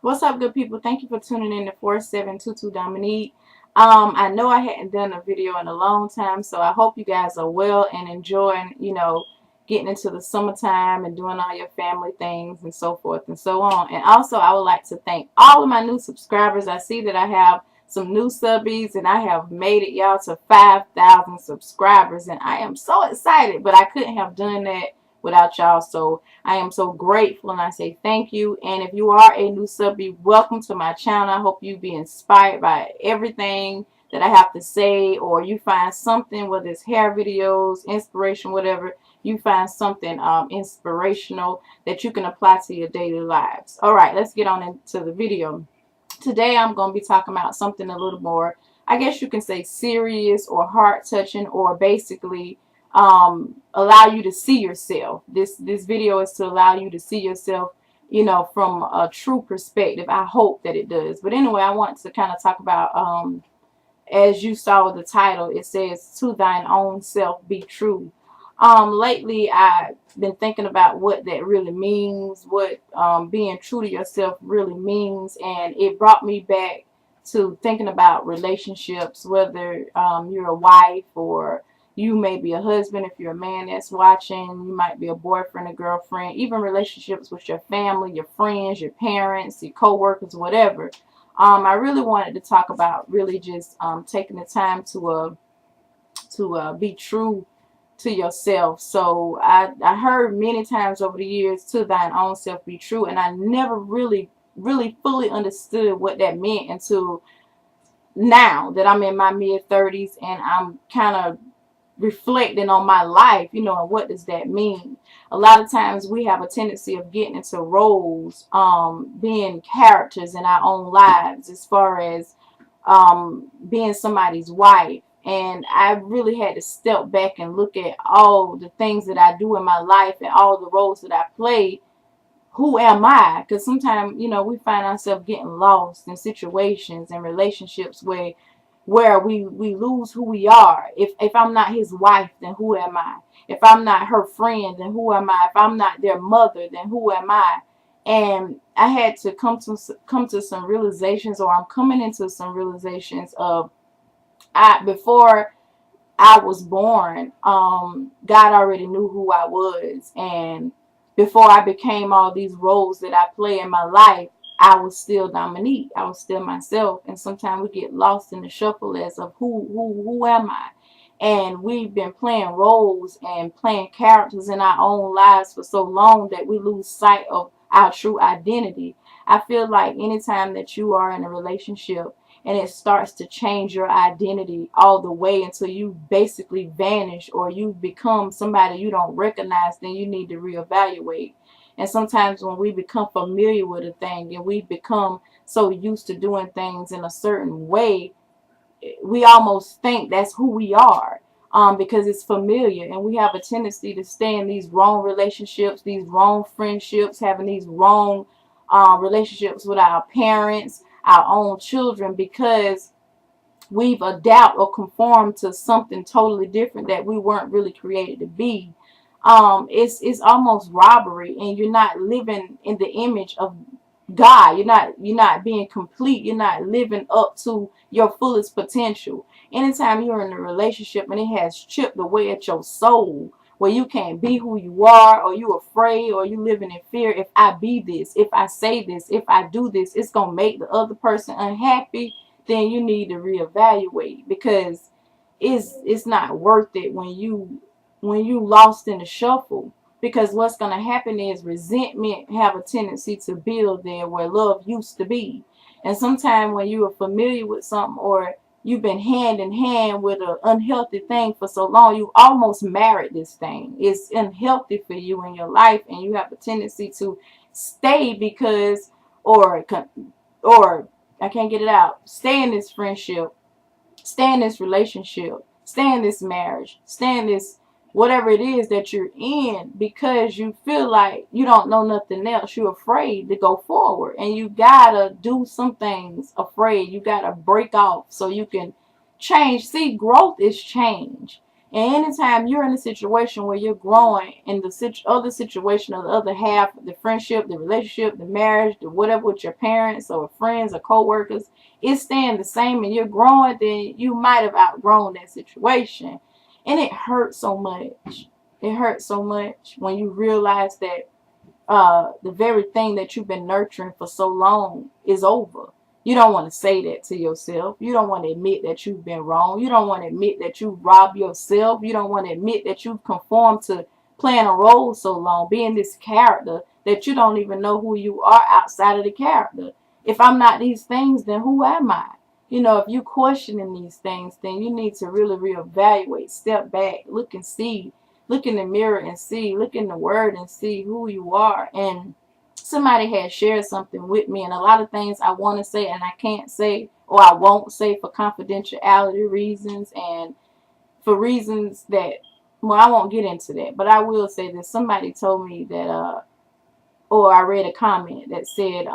What's up, good people? Thank you for tuning in to 4722 Dominique. I know I hadn't done a video in a long time, so I hope you guys are well and enjoying, getting into the summertime and doing all your family things and so forth and so on. And also, I would like to thank all of my new subscribers. I see that I have some new subbies and I have made it, y'all, to 5,000 subscribers, and I am so excited, but I couldn't have done that without y'all. So I am so grateful and I say thank you. And if you are a new subby, welcome to my channel. I hope you be inspired by everything that I have to say, or you find something, whether it's hair videos, inspiration, whatever, you find something inspirational that you can apply to your daily lives. All right, let's get on into the video. Today I'm going to be talking about something a little more, I guess you can say, serious or heart touching, or basically allow you to see yourself. This video is to allow you to see yourself, from a true perspective. I hope that it does. But anyway, I want to kind of talk about, as you saw the title, it says, to thine own self be true. Lately I've been thinking about what that really means, what being true to yourself really means, and it brought me back to thinking about relationships, whether you're a wife, or you may be a husband. If you're a man that's watching, you might be a boyfriend, a girlfriend, even relationships with your family, your friends, your parents, your co-workers, whatever. I really wanted to talk about really just taking the time to be true to yourself. So I heard many times over the years, to thine own self be true, and I never really fully understood what that meant until now that I'm in my mid-30s and I'm kind of reflecting on my life, and what does that mean? A lot of times we have a tendency of getting into roles, being characters in our own lives, as far as being somebody's wife. And I really had to step back and look at all the things that I do in my life and all the roles that I play. Who am I? Because sometimes, we find ourselves getting lost in situations and relationships where we lose who we are. If I'm not his wife, then who am I? If I'm not her friend, then who am I? If I'm not their mother, then who am I? And I had to come to some realizations, or I'm coming into some realizations of, before I was born, God already knew who I was. And before I became all these roles that I play in my life, I was still Dominique. I was still myself. And sometimes we get lost in the shuffle as of who am I? And we've been playing roles and playing characters in our own lives for so long that we lose sight of our true identity. I feel like anytime that you are in a relationship and it starts to change your identity all the way until you basically vanish, or you become somebody you don't recognize, then you need to reevaluate. And sometimes when we become familiar with a thing and we become so used to doing things in a certain way, we almost think that's who we are, because it's familiar, and we have a tendency to stay in these wrong relationships, these wrong friendships, having these wrong relationships with our parents, our own children, because we've adapted or conformed to something totally different that we weren't really created to be. It's almost robbery, and you're not living in the image of God. You're not being complete. You're not living up to your fullest potential. Anytime you're in a relationship and it has chipped away at your soul, where you can't be who you are, or you afraid, or you living in fear, if I be this, if I say this, if I do this, it's gonna make the other person unhappy, then you need to reevaluate, because it's not worth it when you lost in the shuffle. Because what's going to happen is resentment have a tendency to build there where love used to be. And sometimes when you are familiar with something, or you've been hand in hand with an unhealthy thing for so long, you almost married this thing. It's unhealthy for you in your life, and you have a tendency to stay because, or or I can't get it out. Stay in this friendship, stay in this relationship, stay in this marriage, stay in this whatever it is that you're in, because you feel like you don't know nothing else. You're afraid to go forward, and you gotta do some things afraid. You gotta break off so you can change. See, growth is change. And anytime you're in a situation where you're growing in the other situation or the other half, the friendship, the relationship, the marriage, the whatever with your parents or friends or co-workers, it's staying the same and you're growing, then you might have outgrown that situation. And it hurts so much. It hurts so much when you realize that the very thing that you've been nurturing for so long is over. You don't want to say that to yourself. You don't want to admit that you've been wrong. You don't want to admit that you robbed yourself. You don't want to admit that you've conformed to playing a role so long, being this character that you don't even know who you are outside of the character. If I'm not these things, then who am I? You know, if you're questioning these things, then you need to really reevaluate, step back, look and see, look in the mirror and see, look in the word and see who you are. And somebody had shared something with me, and a lot of things I want to say and I can't say, or I won't say for confidentiality reasons and for reasons that, well, I won't get into that, but I will say that somebody told me that or I read a comment that said,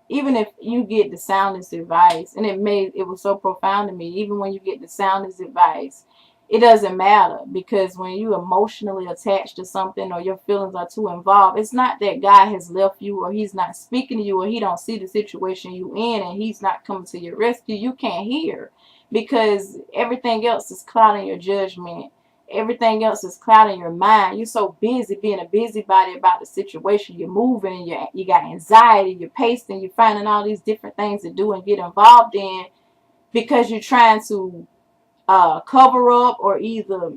even if you get the soundest advice, and it was so profound to me, even when you get the soundest advice, it doesn't matter, because when you emotionally attached to something or your feelings are too involved, it's not that God has left you or he's not speaking to you or he don't see the situation you in and he's not coming to your rescue. You can't hear because everything else is clouding your judgment. Everything else is clouding your mind. You're so busy being a busybody about the situation. You're moving and you got anxiety, you're pacing, you're finding all these different things to do and get involved in because you're trying to cover up or either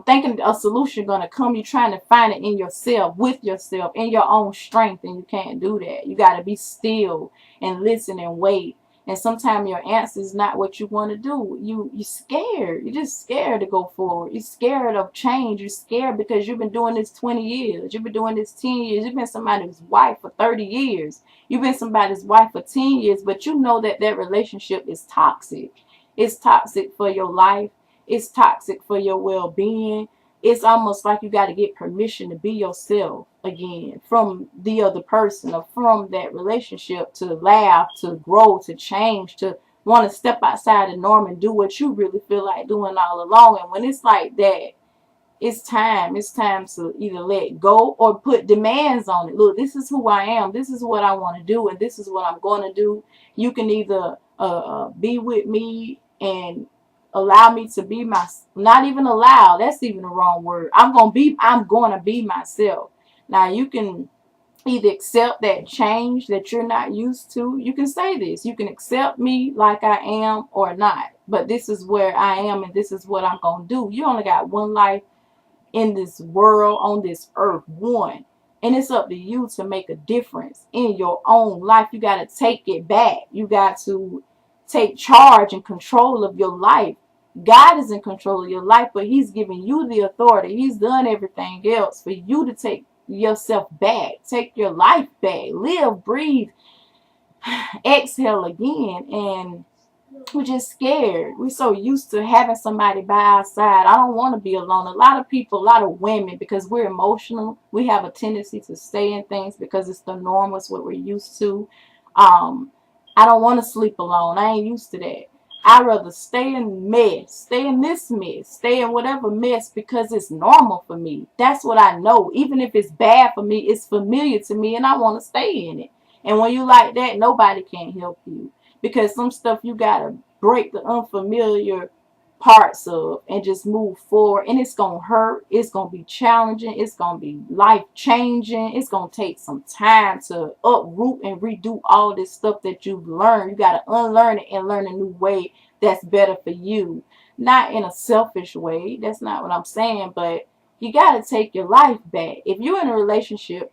thinking a solution gonna come. You're trying to find it in yourself, with yourself, in your own strength, and you can't do that. You got to be still and listen and wait. And sometimes your answer is not what you want to do. You're scared. You're just scared to go forward. You're scared of change. You're scared because you've been doing this 20 years. You've been doing this 10 years. You've been somebody's wife for 30 years. You've been somebody's wife for 10 years, but you know that that relationship is toxic. It's toxic for your life. It's toxic for your well-being. It's almost like you got to get permission to be yourself again from the other person or from that relationship, to laugh, to grow, to change, to want to step outside the norm and do what you really feel like doing all along. And when it's like that, it's time. It's time to either let go or put demands on it. Look, this is who I am. This is what I want to do, and this is what I'm going to do. You can either be with me and allow me to be my, not even allow, that's even the wrong word. I'm going to be myself. Now you can either accept that change that you're not used to. You can say this. You can accept me like I am or not. But this is where I am and this is what I'm going to do. You only got one life in this world, on this earth, one. And it's up to you to make a difference in your own life. You got to take it back. You got to take charge and control of your life. God is in control of your life, but he's giving you the authority. He's done everything else for you to take yourself back. Take your life back. Live, breathe, exhale again. And we're just scared. We're so used to having somebody by our side. I don't want to be alone. A lot of people, a lot of women, because we're emotional, we have a tendency to stay in things because it's the norm, it's what we're used to. I don't want to sleep alone. I ain't used to that. I'd rather stay in mess, stay in this mess, stay in whatever mess because it's normal for me. That's what I know. Even if it's bad for me, it's familiar to me and I want to stay in it. And when you like that, nobody can help you, because some stuff you gotta break the unfamiliar parts of and just move forward. And it's gonna hurt, it's gonna be challenging, it's gonna be life changing, it's gonna take some time to uproot and redo all this stuff that you've learned. You gotta unlearn it and learn a new way that's better for you, not in a selfish way. That's not what I'm saying, but you gotta take your life back. If you're in a relationship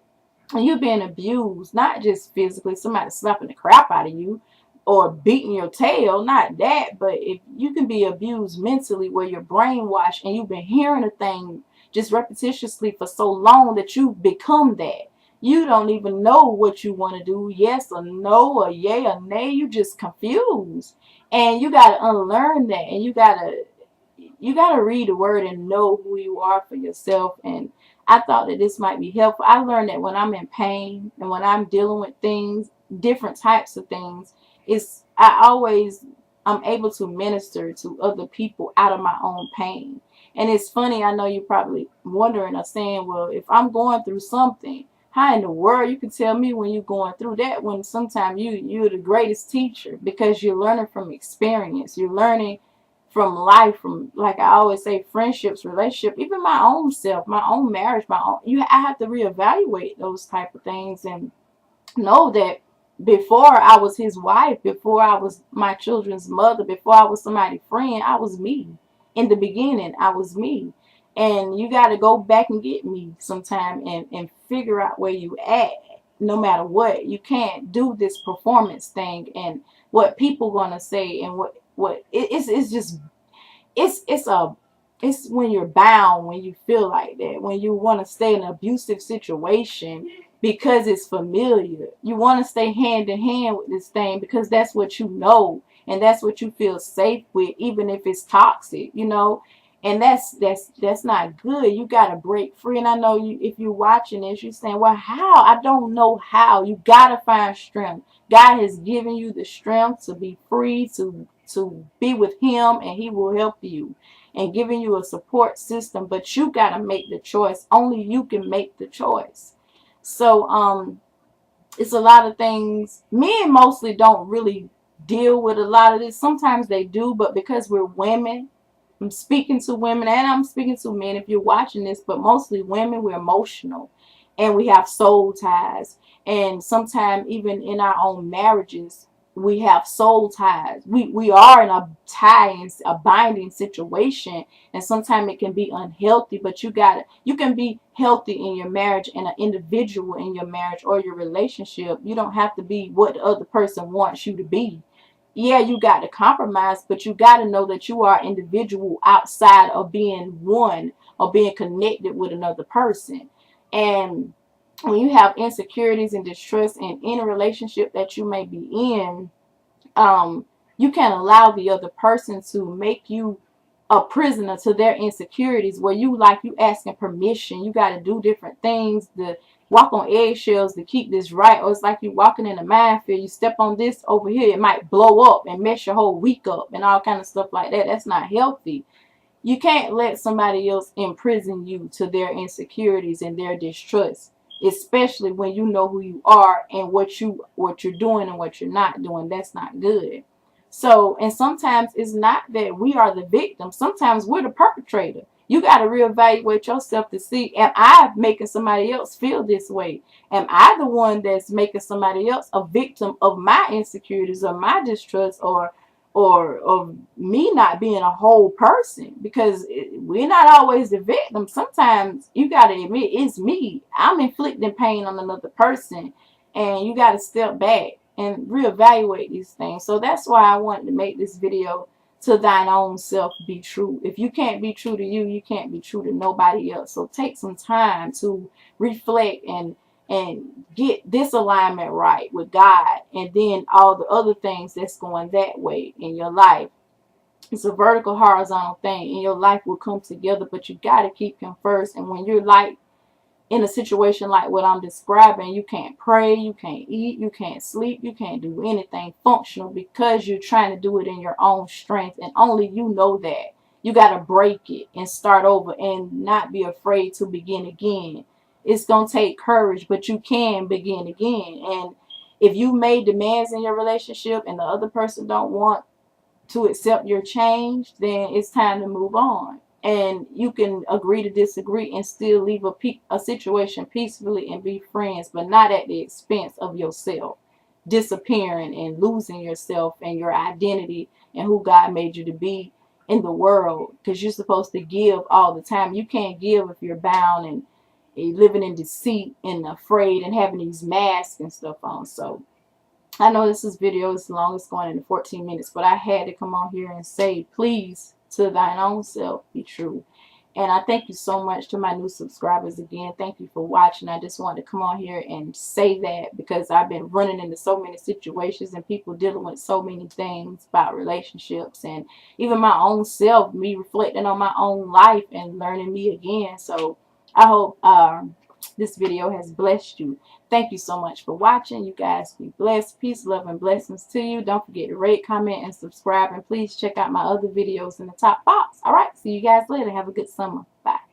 and you're being abused, not just physically, somebody slapping the crap out of you or beating your tail, not that, but if you can be abused mentally where you're brainwashed and you've been hearing a thing just repetitiously for so long that you've become that. You don't even know what you want to do, yes or no, or yay or nay. You just confused. And you got to unlearn that, and you gotta read the word and know who you are for yourself. And I thought that this might be helpful. I learned that when I'm in pain and when I'm dealing with things, different types of things, it's I always I'm able to minister to other people out of my own pain. And it's funny, I know you're probably wondering or saying, well, if I'm going through something, how in the world you can tell me when you're going through that, when sometimes you're the greatest teacher, because you're learning from experience. You're learning from life, from, like I always say, friendships, relationship, even my own self, my own marriage, my own, I have to reevaluate those type of things and know that before I was his wife, before I was my children's mother, before I was somebody's friend, I was me. In the beginning, I was me. And you got to go back and get me sometime and figure out where you at, no matter what. You can't do this performance thing and what people gonna say and it's just it's when you're bound, when you feel like that, when you want to stay in an abusive situation because it's familiar. You want to stay hand in hand with this thing because that's what you know and that's what you feel safe with, even if it's toxic, and that's not good. You got to break free. And I know you, if you're watching this, you're saying, well, how? I don't know how. You got to find strength. God has given you the strength to be free, to be with him, and he will help you and giving you a support system, but you got to make the choice. Only you can make the choice. So it's a lot of things. Men mostly don't really deal with a lot of this. Sometimes they do, but because we're women, I'm speaking to women and I'm speaking to men if you're watching this, but mostly women, we're emotional and we have soul ties. And sometimes even in our own marriages, we have soul ties. We are in a a binding situation, and sometimes it can be unhealthy, but you can be healthy in your marriage and an individual in your marriage or your relationship. You don't have to be what the other person wants you to be. Yeah, you got to compromise, but you got to know that you are individual outside of being one or being connected with another person. And when you have insecurities and distrust in any relationship that you may be in, you can't allow the other person to make you a prisoner to their insecurities, where you asking permission. You got to do different things to walk on eggshells to keep this right, or it's like you walking in a minefield. You step on this over here, it might blow up and mess your whole week up and all kind of stuff like that. That's not healthy. You can't let somebody else imprison you to their insecurities and their distrust, especially when you know who you are and what you're doing and what you're not doing. That's not good. So, and sometimes it's not that we are the victim. Sometimes we're the perpetrator. You got to reevaluate yourself to see, am I making somebody else feel this way? Am I the one that's making somebody else a victim of my insecurities or my distrust, or of me not being a whole person? Because we're not always the victim. Sometimes you got to admit, it's me. I'm inflicting pain on another person, and you got to step back and reevaluate these things. So that's why I wanted to make this video. To thine own self be true. If you can't be true to you, you can't be true to nobody else. So take some time to reflect and get this alignment right with God, and then all the other things that's going that way in your life. It's a vertical horizontal thing, and your life will come together, but you got to keep him first. And when you're like in a situation like what I'm describing, you can't pray, you can't eat, you can't sleep, you can't do anything functional because you're trying to do it in your own strength, and only you know that. You got to break it and start over and not be afraid to begin again. It's going to take courage, but you can begin again. And if you made demands in your relationship and the other person don't want to accept your change, then it's time to move on. And you can agree to disagree and still leave a situation peacefully and be friends, but not at the expense of yourself disappearing and losing yourself and your identity and who God made you to be in the world. Because you're supposed to give all the time. You can't give if you're bound and living in deceit and afraid and having these masks and stuff on. So I know this video is long, it's going into 14 minutes, but I had to come on here and say, please, to thine own self be true. And I thank you so much to my new subscribers again. Thank you for watching. I just wanted to come on here and say that because I've been running into so many situations and people dealing with so many things about relationships and even my own self, me reflecting on my own life and learning me again. So I hope this video has blessed you. Thank you so much for watching. You guys be blessed. Peace, love, and blessings to you. Don't forget to rate, comment, and subscribe. And please check out my other videos in the top box. All right. See you guys later. Have a good summer. Bye.